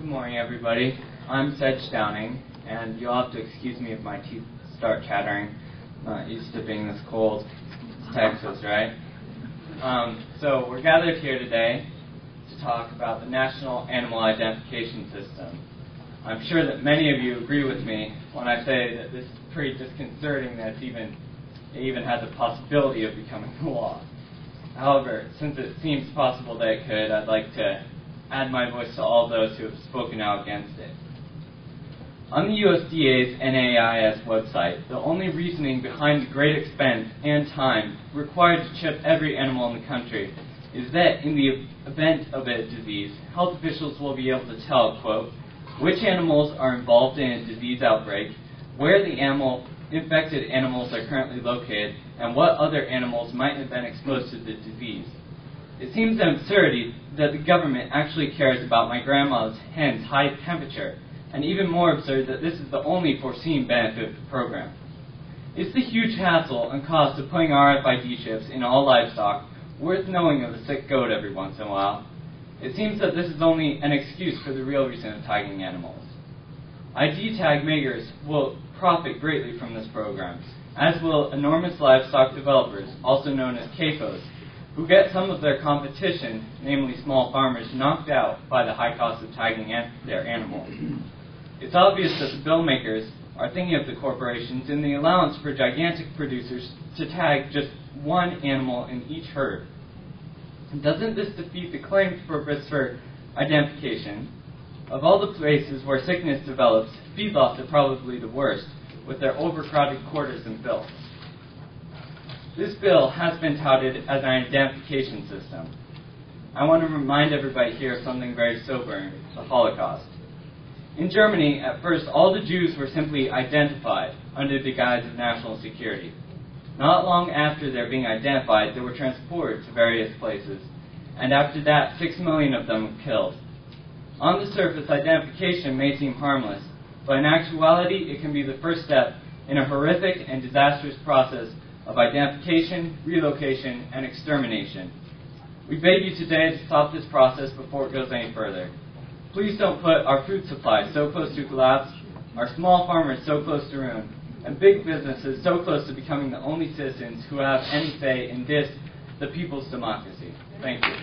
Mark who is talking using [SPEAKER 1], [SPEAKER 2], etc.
[SPEAKER 1] Good morning, everybody. I'm Sedge Downing, and you'll have to excuse me if my teeth start chattering. Not used to being this cold. It's Texas, right? So we're gathered here today to talk about the National Animal Identification System. I'm sure that many of you agree with me when I say that this is pretty disconcerting that it even has a possibility of becoming a law. However, since it seems possible that it could, I'd like to add my voice to all those who have spoken out against it. On the USDA's NAIS website, the only reasoning behind the great expense and time required to chip every animal in the country is that in the event of a disease, health officials will be able to tell, quote, which animals are involved in a disease outbreak, where the infected animals are currently located, and what other animals might have been exposed to the disease. It seems an absurdity that the government actually cares about my grandma's hen's high temperature, and even more absurd that this is the only foreseen benefit of the program. Is the huge hassle and cost of putting RFID chips in all livestock worth knowing of a sick goat every once in a while? It seems that this is only an excuse for the real reason of tagging animals. ID tag makers will profit greatly from this program, as will enormous livestock developers, also known as CAFOs, who get some of their competition, namely small farmers, knocked out by the high cost of tagging their animals. It's obvious that the bill makers are thinking of the corporations in the allowance for gigantic producers to tag just one animal in each herd. Doesn't this defeat the claimed purpose for identification? Of all the places where sickness develops, feedlots are probably the worst, with their overcrowded quarters and filth. This bill has been touted as an identification system. I want to remind everybody here of something very sobering, the Holocaust. In Germany, at first, all the Jews were simply identified under the guise of national security. Not long after their being identified, they were transported to various places, and after that, 6 million of them were killed. On the surface, identification may seem harmless, but in actuality, it can be the first step in a horrific and disastrous process of identification, relocation, and extermination. We beg you today to stop this process before it goes any further. Please don't put our food supply so close to collapse, our small farmers so close to ruin, and big businesses so close to becoming the only citizens who have any say in this, the people's democracy. Thank you.